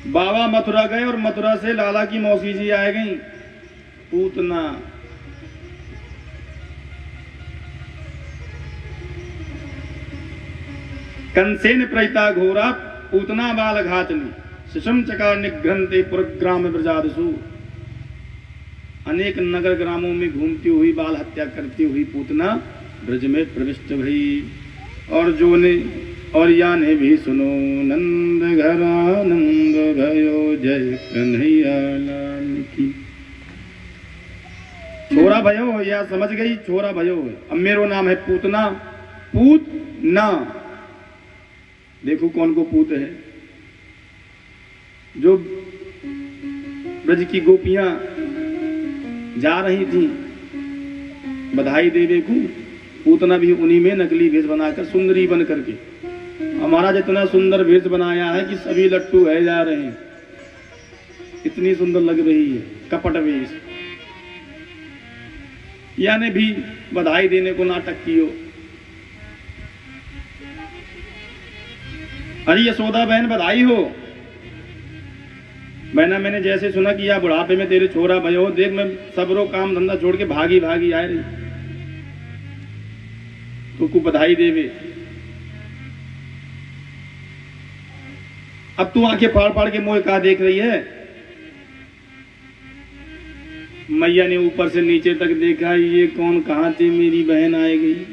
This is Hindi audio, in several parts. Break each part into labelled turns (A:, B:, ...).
A: बाबा मथुरा गए और मथुरा से लाला की मौसी जी आ गई पूतना। कंसेन प्रहिता घोरा पूतना बाल घातनी शिशम चकार निघ्रंते पुरग्राम ब्रजादसु। अनेक नगर ग्रामों में घूमती हुई बाल हत्या करती हुई पूतना ब्रज में प्रविष्ट भई। और जो ने और या ने भी सुनो नंद घर आनंद भयो जय कन्हैया लाल की। छोरा भयो या समझ गई, छोरा भयो है। अब मेरो नाम है पूतना, पूत ना। देखो कौन को पूत है। जो ब्रज की गोपियां जा रही थी बधाई देवे को, पूतना भी उन्हीं में नकली भेष बनाकर सुंदरी बन करके। हमारा जितना सुंदर भेष बनाया है कि सभी लट्टू है जा रहे हैं, इतनी सुंदर लग रही है कपट वेश। यानी भी बधाई देने को नाटक कियो। अरे यशोदा बहन बधाई हो। बहना मैंने जैसे सुना कि या बुढ़ापे में तेरे छोरा भयो, देख मैं सबरो काम धंधा छोड़ के भागी भागी आए रही तो को बधाई देवे। अब तू आंखें फाड़ फाड़ के मोह का देख रही है। मैया ने ऊपर से नीचे तक देखा, ये कौन कहां से मेरी बहन आए गई,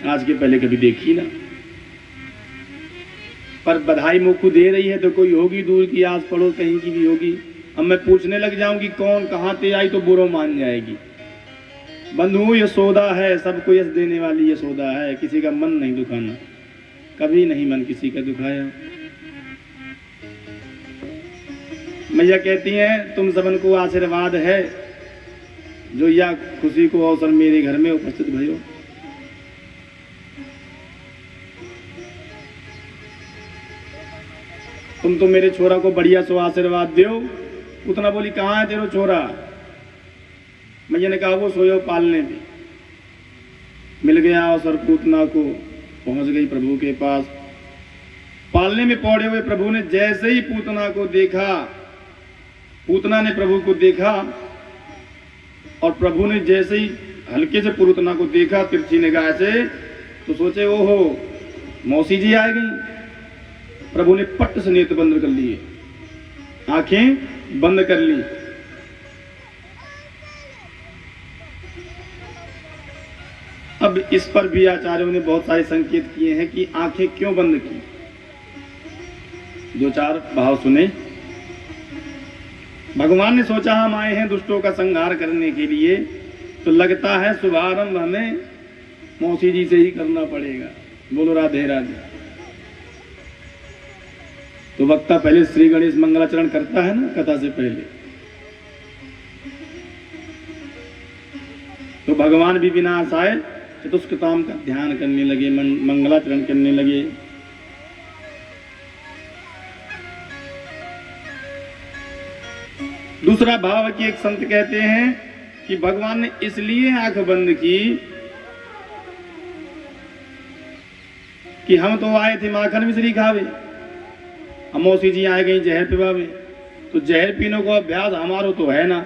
A: आज के पहले कभी देखी ना। पर बधाई मुझको दे रही है तो कोई होगी दूर की, आस पड़ोस कहीं की भी होगी। अब मैं पूछने लग जाऊंगी कौन कहां से आई तो बुरो मान जाएगी। बंधु यशोदा है, सबको यश देने वाली यशोदा है, किसी का मन नहीं दुखाना, कभी नहीं मन किसी का दुखाया। मैया कहती हैं तुम सबन को आशीर्वाद है जो यह खुशी को अवसर मेरे घर में उपस्थित भयो। तुम तो मेरे छोरा को बढ़िया सो आशीर्वाद दो। उतना बोली कहाँ है तेरा छोरा। मैया ने कहा वो सोयो पालने में। मिल गया अवसर, पूतना को पहुंच गई प्रभु के पास। पालने में पौड़े हुए प्रभु ने जैसे ही पूतना को देखा, पूतना ने प्रभु को देखा और प्रभु ने जैसे ही हल्के से पूतना को देखा तिरछी निगाह से, तो सोचे ओहो मौसी जी आ गई। प्रभु ने पट से नेत्र बंद कर लिए, आंखें बंद कर ली। अब इस पर भी आचार्यों ने बहुत सारे संकेत किए हैं कि आंखें क्यों बंद की। दो चार भाव सुने। भगवान ने सोचा हम आए हैं दुष्टों का संहार करने के लिए, तो लगता है शुभारंभ हमें मौसी जी से ही करना पड़ेगा। बोलो राधे राधे। तो वक्ता पहले श्री गणेश मंगलाचरण करता है ना कथा से पहले, तो भगवान भी बिना आशाए चतुष्कताम का ध्यान करने लगे, मंगलाचरण करने लगे। दूसरा भाव कि एक संत कहते हैं कि भगवान ने इसलिए आंख बंद की कि हम तो आए थे माखन मिश्री खावे, मौसी जी आ गई जहर पिवावे। तो जहर पीने को अभ्यास हमारो तो है ना,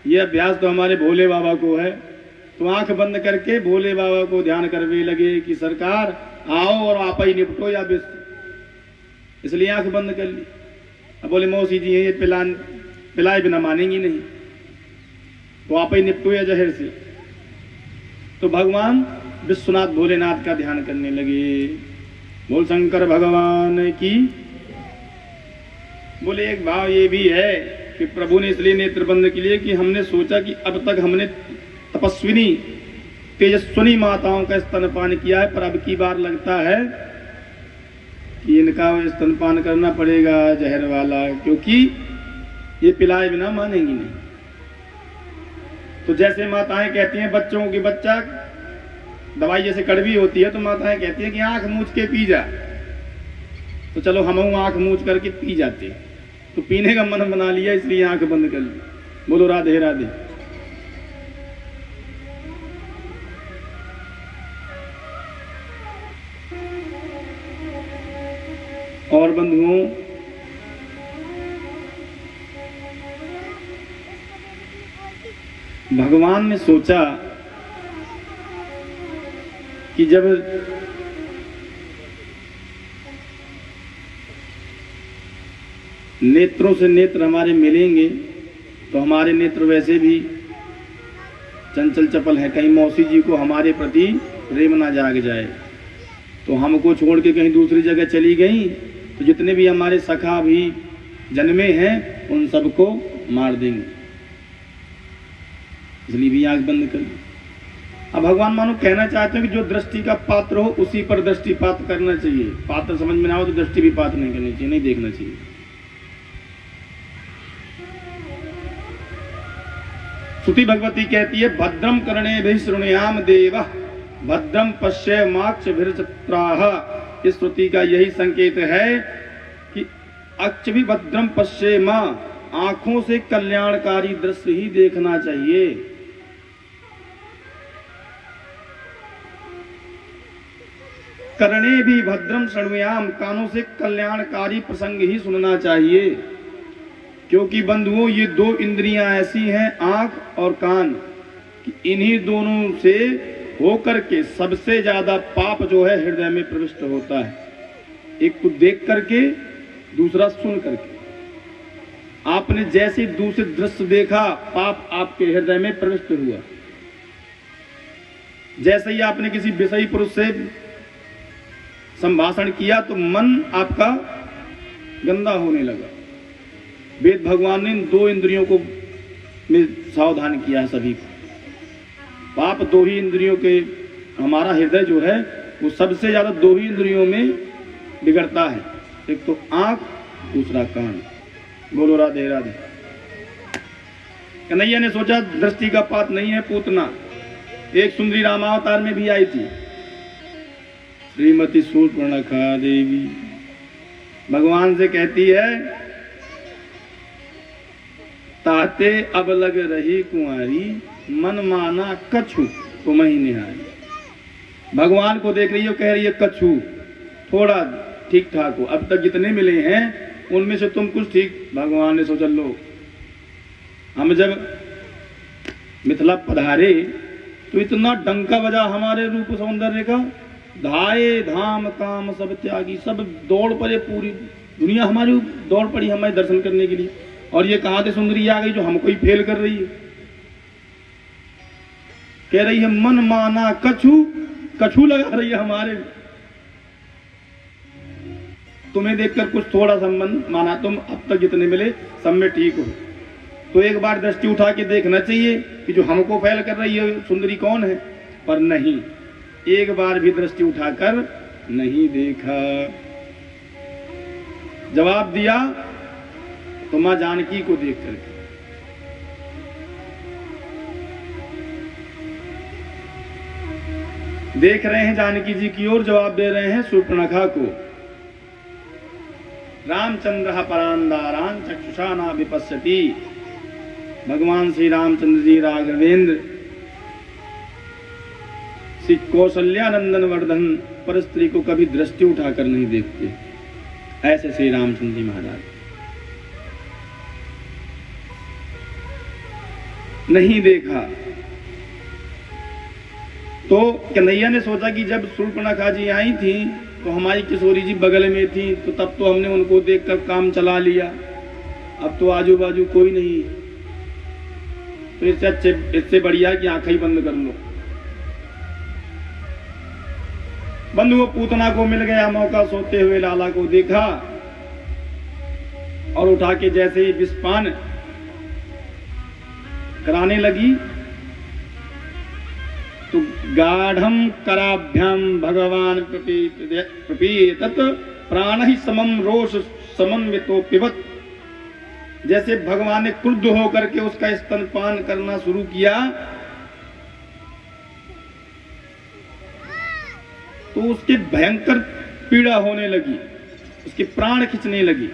A: ये अभ्यास तो हमारे भोले बाबा को है। तो आंख बंद करके भोले बाबा को ध्यान करने लगे कि सरकार आओ और आप ही निपटो या बिस। इसलिए आंख बंद कर ली। अब बोले मौसी जी ये पिलाए बिना मानेंगी नहीं, तो आप ही निपटो या जहर से। तो भगवान विश्वनाथ भोलेनाथ का ध्यान करने लगे। बोल शंकर भगवान की। बोले एक भाव ये भी है कि प्रभु ने इसलिए नेत्र बंद के लिए कि हमने सोचा कि अब तक हमने तपस्विनी तेजस्विनी माताओं का स्तनपान किया है, पर अब की बार लगता है कि इनका स्तनपान करना पड़ेगा जहर वाला, क्योंकि ये पिलाए बिना मानेंगी नहीं। तो जैसे माताएं कहती हैं बच्चों की बच्चा दवाई जैसे कड़वी होती है, तो माताएं कहती हैं कि आंख मूंछ के पी जा। तो चलो हम आंख मूंछ करके पी जाते हैं। तो पीने का मन बना लिया, इसलिए आंख बंद कर ली। बोलो राधे राधे। और बंधुओं भगवान ने सोचा कि जब नेत्रों से नेत्र हमारे मिलेंगे तो हमारे नेत्र वैसे भी चंचल चपल है, कहीं मौसी जी को हमारे प्रति प्रेम ना जाग जाए, तो हमको छोड़ के कहीं दूसरी जगह चली गई तो जितने भी हमारे सखा भी जन्मे हैं उन सबको मार देंगे, इसलिए भी आंख बंद कर ली। अब भगवान मानो कहना चाहते हैं कि जो दृष्टि का पात्र हो उसी पर दृष्टिपात करना चाहिए, पात्र समझ में ना हो तो दृष्टि भी पात नहीं करनी चाहिए, नहीं देखना चाहिए। श्रुति भगवती कहती है भद्रम कर्णेभिः शृणुयाम देवः भद्रम पश्येमाक्षभिर्चत्राः। इस श्रुति का यही संकेत है कि अक्ष भी भद्रम पश्येमा, आंखों से कल्याणकारी दृश्य ही देखना चाहिए। कर्णे भी भद्रम शृणुयाम, कानों से कल्याणकारी प्रसंग ही सुनना चाहिए, क्योंकि बंधुओं ये दो इंद्रियां ऐसी हैं आंख और कान कि इन्हीं दोनों से होकर के सबसे ज्यादा पाप जो है हृदय में प्रविष्ट होता है। एक को देख करके, दूसरा सुन करके। आपने जैसे दूसरे दृश्य देखा पाप आपके हृदय में प्रविष्ट हुआ। जैसे ही आपने किसी विषयी पुरुष से संभाषण किया तो मन आपका गंदा होने लगा। वेद भगवान ने इन दो इंद्रियों को में सावधान किया है सभी को। पाप दो ही इंद्रियों के, हमारा हृदय जो है वो सबसे ज्यादा दो ही इंद्रियों में बिगड़ता है, एक तो आंख, दूसरा कान। बोलो राधे राधे। कन्हैया ने सोचा दृष्टि का पात नहीं है पूतना। एक सुंदरी रामावतार में भी आई थी, श्रीमती शूर्पणखा देवी। भगवान से कहती है ताते अब लग रही कुंवारी, मन माना कछु तुम ही निहारी। भगवान को देख रही है, कह रही है कछु थोड़ा ठीक ठाक हो, अब तक जितने मिले हैं उनमें से तुम कुछ ठीक। भगवान ने सोचा लो, हम जब मिथिला पधारे तो इतना डंका बजा हमारे रूप सौंदर्य का, धाये धाम काम सब त्यागी, सब दौड़ पड़े, पूरी दुनिया हमारी दौड़ पड़ी हमारे दर्शन करने के लिए। और ये कहां से सुंदरी आ गई जो हमको ही फेल कर रही है। कह रही है मन माना कछु, कछु लगा रही है हमारे, तुम्हें देखकर कुछ थोड़ा संबंध माना, तुम अब तक जितने मिले सब में ठीक हो। तो एक बार दृष्टि उठा के देखना चाहिए कि जो हमको फेल कर रही है सुंदरी कौन है, पर नहीं, एक बार भी दृष्टि उठाकर नहीं देखा। जवाब दिया तो मां जानकी को देख करके। देख रहे हैं जानकी जी की ओर, जवाब दे रहे हैं शूर्पणखा को। रामचंद्र परांदारान चक्षुषा न विपश्यति। भगवान श्री रामचंद्र जी राघवेंद्र श्री कौशल्यानंदन वर्धन पर स्त्री को कभी दृष्टि उठाकर नहीं देखते, ऐसे श्री रामचंद्र जी महाराज नहीं देखा। तो कन्हैया ने सोचा कि जब शूर्पणखा जी आई थी तो हमारी किशोरी जी बगल में थी, तो तब तो हमने उनको देखकर काम चला लिया, अब तो आजू बाजू कोई नहीं, तो इससे बढ़िया कि आंखें ही बंद कर लो। बंधुओं, पूतना को मिल गया मौका, सोते हुए लाला को देखा और उठा के जैसे ही विषपान कराने लगी तो गाढ़म कराभ्याम भगवान प्रपीतत प्राण ही समम रोष समन्वितो पिबत। जैसे भगवान ने क्रुद्ध होकर के उसका स्तनपान करना शुरू किया तो उसके भयंकर पीड़ा होने लगी, उसके प्राण खींचने लगी।